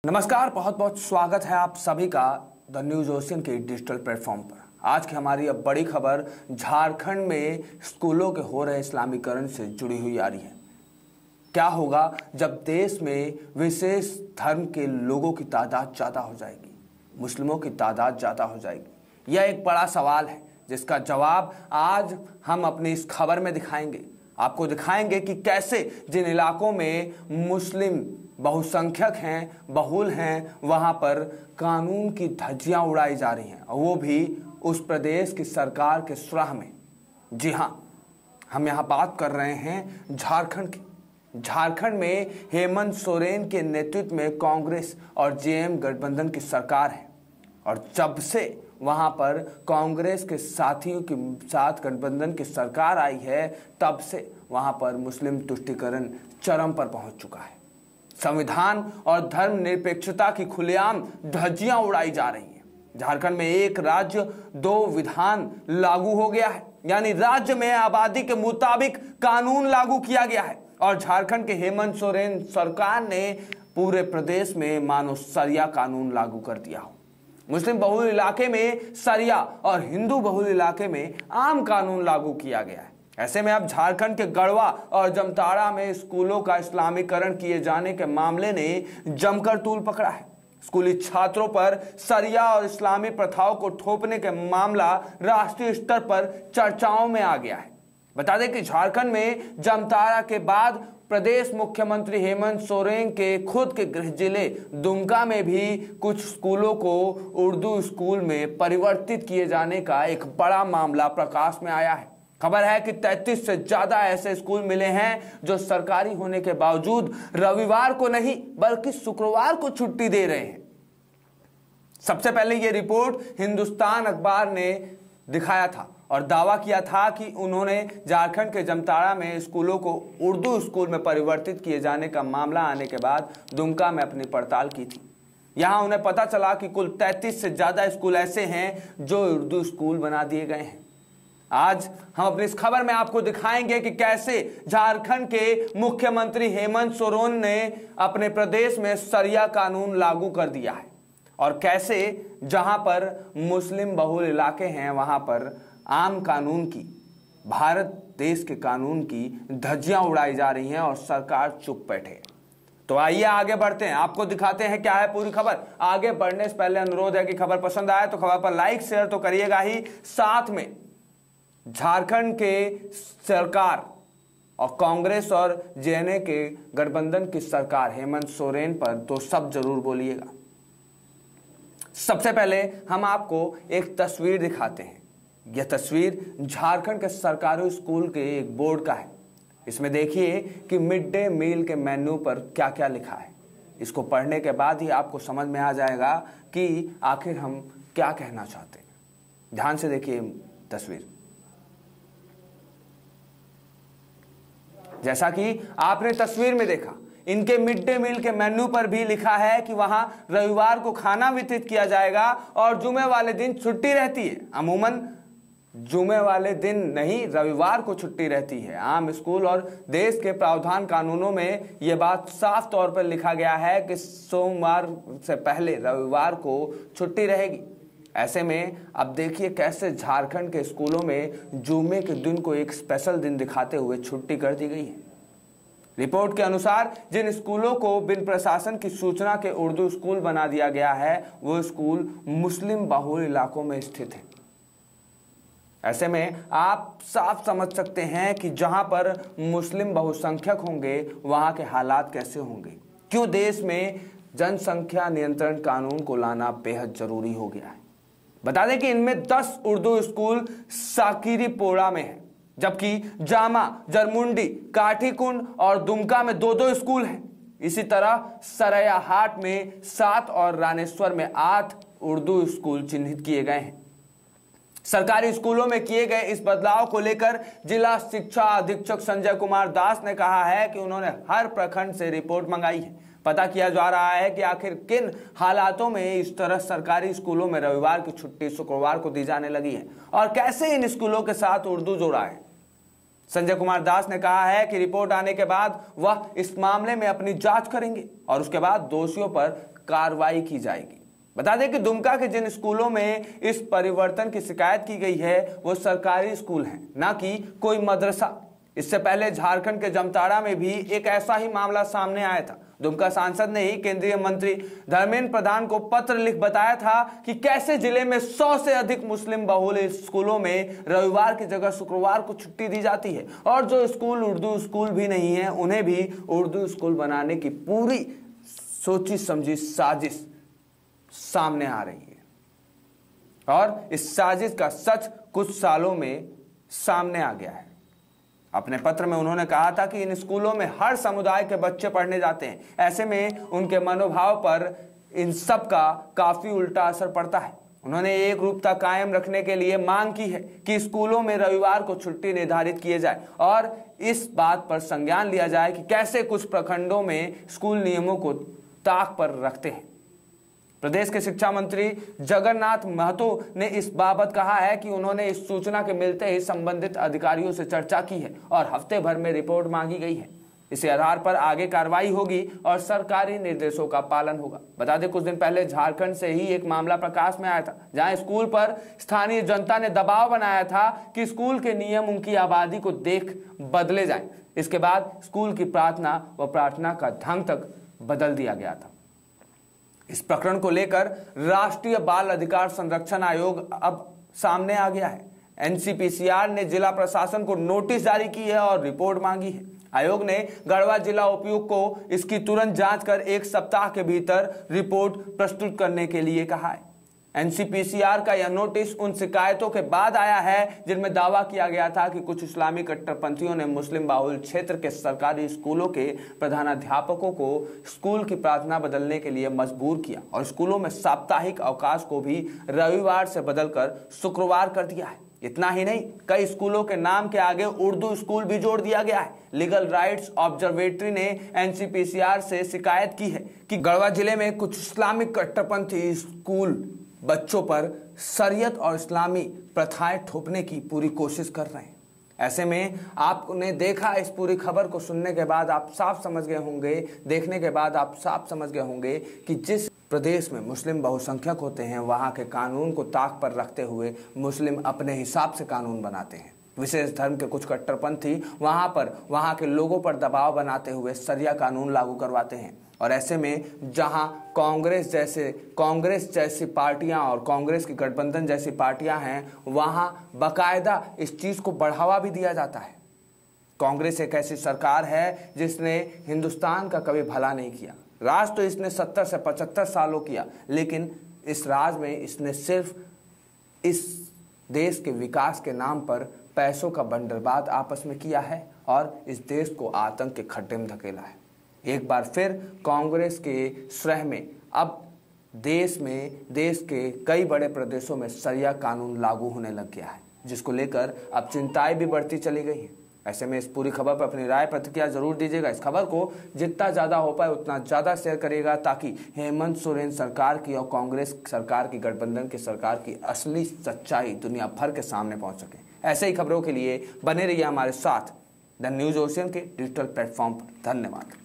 नमस्कार, बहुत बहुत स्वागत है आप सभी का द न्यूज ओशियन के डिजिटल प्लेटफॉर्म पर। आज की हमारी अब बड़ी खबर झारखंड में स्कूलों के हो रहे इस्लामीकरण से जुड़ी हुई आ रही है। क्या होगा जब देश में विशेष धर्म के लोगों की तादाद ज़्यादा हो जाएगी, मुस्लिमों की तादाद ज़्यादा हो जाएगी? यह एक बड़ा सवाल है जिसका जवाब आज हम अपनी इस खबर में दिखाएंगे। आपको दिखाएंगे कि कैसे जिन इलाकों में मुस्लिम बहुसंख्यक हैं, बहुल हैं, वहां पर कानून की धज्जियां उड़ाई जा रही हैं, और वो भी उस प्रदेश की सरकार के सुराह में। जी हां, हम यहां बात कर रहे हैं झारखंड की। झारखंड में हेमंत सोरेन के नेतृत्व में कांग्रेस और जेएम गठबंधन की सरकार है, और जब से वहां पर कांग्रेस के साथियों के साथ गठबंधन की सरकार आई है, तब से वहां पर मुस्लिम तुष्टीकरण चरम पर पहुंच चुका है। संविधान और धर्मनिरपेक्षता की खुलेआम धज्जियां उड़ाई जा रही हैं। झारखंड में एक राज्य दो विधान लागू हो गया है, यानी राज्य में आबादी के मुताबिक कानून लागू किया गया है, और झारखंड के हेमंत सोरेन सरकार ने पूरे प्रदेश में मानो सरिया कानून लागू कर दिया हो। मुस्लिम बहुल इलाके में सरिया और हिंदू बहुल इलाके में आम कानून लागू किया गया है। ऐसे में अब झारखंड के गढ़वा और जमताड़ा में स्कूलों का इस्लामीकरण किए जाने के मामले ने जमकर तूल पकड़ा है। स्कूली छात्रों पर सरिया और इस्लामी प्रथाओं को थोपने के मामला राष्ट्रीय स्तर पर चर्चाओं में आ गया है। बता दें कि झारखंड में जमताड़ा के बाद प्रदेश मुख्यमंत्री हेमंत सोरेन के खुद के गृह जिले दुमका में भी कुछ स्कूलों को उर्दू स्कूल में परिवर्तित किए जाने का एक बड़ा मामला प्रकाश में आया है। खबर है कि 33 से ज्यादा ऐसे स्कूल मिले हैं जो सरकारी होने के बावजूद रविवार को नहीं बल्कि शुक्रवार को छुट्टी दे रहे हैं। सबसे पहले यह रिपोर्ट हिंदुस्तान अखबार ने दिखाया था और दावा किया था कि उन्होंने झारखंड के जमताड़ा में स्कूलों को उर्दू स्कूल में परिवर्तित किए जाने का मामला आने के बाद दुमका में अपनी पड़ताल की थी। यहां उन्हें पता चला कि कुल 33 से ज्यादा स्कूल ऐसे हैं जो उर्दू स्कूल बना दिए गए हैं। आज हम अपनी इस खबर में आपको दिखाएंगे कि कैसे झारखंड के मुख्यमंत्री हेमंत सोरेन ने अपने प्रदेश में सरिया कानून लागू कर दिया है, और कैसे जहां पर मुस्लिम बहुल इलाके हैं वहां पर आम कानून की, भारत देश के कानून की धज्जियां उड़ाई जा रही हैं और सरकार चुप बैठे। तो आइए आगे बढ़ते हैं, आपको दिखाते हैं क्या है पूरी खबर। आगे बढ़ने से पहले अनुरोध है कि खबर पसंद आए तो खबर पर लाइक शेयर तो करिएगा ही, साथ में झारखंड के सरकार और कांग्रेस और जेएनए के गठबंधन की सरकार हेमंत सोरेन पर दो शब्द जरूर बोलिएगा। सबसे पहले हम आपको एक तस्वीर दिखाते हैं। यह तस्वीर झारखंड के सरकारी स्कूल के एक बोर्ड का है। इसमें देखिए कि मिड डे मील के मेन्यू पर क्या क्या लिखा है। इसको पढ़ने के बाद ही आपको समझ में आ जाएगा कि आखिर हम क्या कहना चाहते हैं। ध्यान से देखिए तस्वीर। जैसा कि आपने तस्वीर में देखा, इनके मिड डे मील के मेन्यू पर भी लिखा है कि वहां रविवार को खाना वितरित किया जाएगा और जुमे वाले दिन छुट्टी रहती है। अमूमन जुमे वाले दिन नहीं, रविवार को छुट्टी रहती है। आम स्कूल और देश के प्रावधान कानूनों में यह बात साफ तौर पर लिखा गया है कि सोमवार से पहले रविवार को छुट्टी रहेगी। ऐसे में अब देखिए कैसे झारखंड के स्कूलों में जुमे के दिन को एक स्पेशल दिन दिखाते हुए छुट्टी कर दी गई है। रिपोर्ट के अनुसार जिन स्कूलों को बिन प्रशासन की सूचना के उर्दू स्कूल बना दिया गया है, वो स्कूल मुस्लिम बहुल इलाकों में स्थित है। ऐसे में आप साफ समझ सकते हैं कि जहां पर मुस्लिम बहुसंख्यक होंगे वहां के हालात कैसे होंगे। क्यों देश में जनसंख्या नियंत्रण कानून को लाना बेहद जरूरी हो गया है। बता दें कि इनमें 10 उर्दू स्कूल साकिरीपोड़ा में है, जबकि जामा, जरमुंडी, काठीकुंड और दुमका में 2-2 स्कूल हैं। इसी तरह सरैयाहाट में 7 और रानेश्वर में 8 उर्दू स्कूल चिन्हित किए गए हैं। सरकारी स्कूलों में किए गए इस बदलाव को लेकर जिला शिक्षा अधीक्षक संजय कुमार दास ने कहा है कि उन्होंने हर प्रखंड से रिपोर्ट मंगाई है। पता किया जा रहा है कि आखिर किन हालातों में इस तरह सरकारी स्कूलों में रविवार की छुट्टी शुक्रवार को दी जाने लगी है और कैसे इन स्कूलों के साथ उर्दू जोड़ा है। संजय कुमार दास ने कहा है कि रिपोर्ट आने के बाद वह इस मामले में अपनी जांच करेंगे और उसके बाद दोषियों पर कार्रवाई की जाएगी। बता दें कि दुमका के जिन स्कूलों में इस परिवर्तन की शिकायत की गई है वो सरकारी स्कूल हैं, ना कि कोई मदरसा। इससे पहले झारखंड के जामताड़ा में भी एक ऐसा ही मामला सामने आया था। दुमका सांसद ने ही केंद्रीय मंत्री धर्मेंद्र प्रधान को पत्र लिख बताया था कि कैसे जिले में 100 से अधिक मुस्लिम बहुल स्कूलों में रविवार की जगह शुक्रवार को छुट्टी दी जाती है और जो स्कूल उर्दू स्कूल भी नहीं है उन्हें भी उर्दू स्कूल बनाने की पूरी सोची समझी साजिश सामने आ रही है और इस साजिश का सच कुछ सालों में सामने आ गया है। अपने पत्र में उन्होंने कहा था कि इन स्कूलों में हर समुदाय के बच्चे पढ़ने जाते हैं, ऐसे में उनके मनोभाव पर इन सब का काफी उल्टा असर पड़ता है। उन्होंने एक रूपता कायम रखने के लिए मांग की है कि स्कूलों में रविवार को छुट्टी निर्धारित किए जाए और इस बात पर संज्ञान लिया जाए कि कैसे कुछ प्रखंडों में स्कूल नियमों को ताक पर रखते हैं। प्रदेश के शिक्षा मंत्री जगन्नाथ महतो ने इस बाबत कहा है कि उन्होंने इस सूचना के मिलते ही संबंधित अधिकारियों से चर्चा की है और हफ्ते भर में रिपोर्ट मांगी गई है। इसी आधार पर आगे कार्रवाई होगी और सरकारी निर्देशों का पालन होगा। बता दें कुछ दिन पहले झारखंड से ही एक मामला प्रकाश में आया था, जहां स्कूल पर स्थानीय जनता ने दबाव बनाया था कि स्कूल के नियम उनकी आबादी को देख बदले जाएं। इसके बाद स्कूल की प्रार्थना व प्रार्थना का ढंग तक बदल दिया गया था। इस प्रकरण को लेकर राष्ट्रीय बाल अधिकार संरक्षण आयोग अब सामने आ गया है। एनसीपीसीआर ने जिला प्रशासन को नोटिस जारी की है और रिपोर्ट मांगी है। आयोग ने गढ़वा जिला उपायुक्त को इसकी तुरंत जांच कर 1 सप्ताह के भीतर रिपोर्ट प्रस्तुत करने के लिए कहा है। एनसीपीसीआर का यह नोटिस उन शिकायतों के बाद आया है जिनमें दावा किया गया था कि कुछ इस्लामी कट्टरपंथियों ने मुस्लिम बाहुल क्षेत्र के सरकारी स्कूलों के प्रधानाध्यापकों को स्कूल की प्रार्थना बदलने के लिए मजबूर किया और स्कूलों में साप्ताहिक अवकाश को भी रविवार से बदलकर शुक्रवार कर दिया है। इतना ही नहीं, कई स्कूलों के नाम के आगे उर्दू स्कूल भी जोड़ दिया गया है। लीगल राइट्स ऑब्जर्वेटरी ने एनसीपीसीआर से शिकायत की है कि गढ़वा जिले में कुछ इस्लामिक कट्टरपंथी स्कूल बच्चों पर शरीयत और इस्लामी प्रथाएं थोपने की पूरी कोशिश कर रहे हैं। ऐसे में आपने देखा, इस पूरी खबर को सुनने के बाद आप साफ समझ गए होंगे, देखने के बाद आप साफ समझ गए होंगे कि जिस प्रदेश में मुस्लिम बहुसंख्यक होते हैं वहाँ के कानून को ताक पर रखते हुए मुस्लिम अपने हिसाब से कानून बनाते हैं। विशेष धर्म के कुछ कट्टरपंथी वहाँ के लोगों पर दबाव बनाते हुए शरिया कानून लागू करवाते हैं और ऐसे में जहां कांग्रेस जैसी पार्टियां और कांग्रेस की गठबंधन जैसी पार्टियां हैं वहां बाकायदा इस चीज को बढ़ावा भी दिया जाता है। कांग्रेस एक ऐसी सरकार है जिसने हिंदुस्तान का कभी भला नहीं किया। राज तो इसने 70 से 75 सालों किया, लेकिन इस राज में इसने सिर्फ इस देश के विकास के नाम पर पैसों का बंदरबाद आपस में किया है और इस देश को आतंक के खड्डे में धकेला है। एक बार फिर कांग्रेस के श्रेय में अब देश के कई बड़े प्रदेशों में शरिया कानून लागू होने लग गया है, जिसको लेकर अब चिंताएं भी बढ़ती चली गई हैं। ऐसे में इस पूरी खबर पर अपनी राय प्रतिक्रिया जरूर दीजिएगा। इस खबर को जितना ज़्यादा हो पाए उतना ज़्यादा शेयर करिएगा ताकि हेमंत सोरेन सरकार की और कांग्रेस सरकार की, गठबंधन की सरकार की असली सच्चाई दुनिया भर के सामने पहुंच सके। ऐसे ही खबरों के लिए बने रहिए हमारे साथ द न्यूज़ ओशियन के डिजिटल प्लेटफॉर्म पर। धन्यवाद।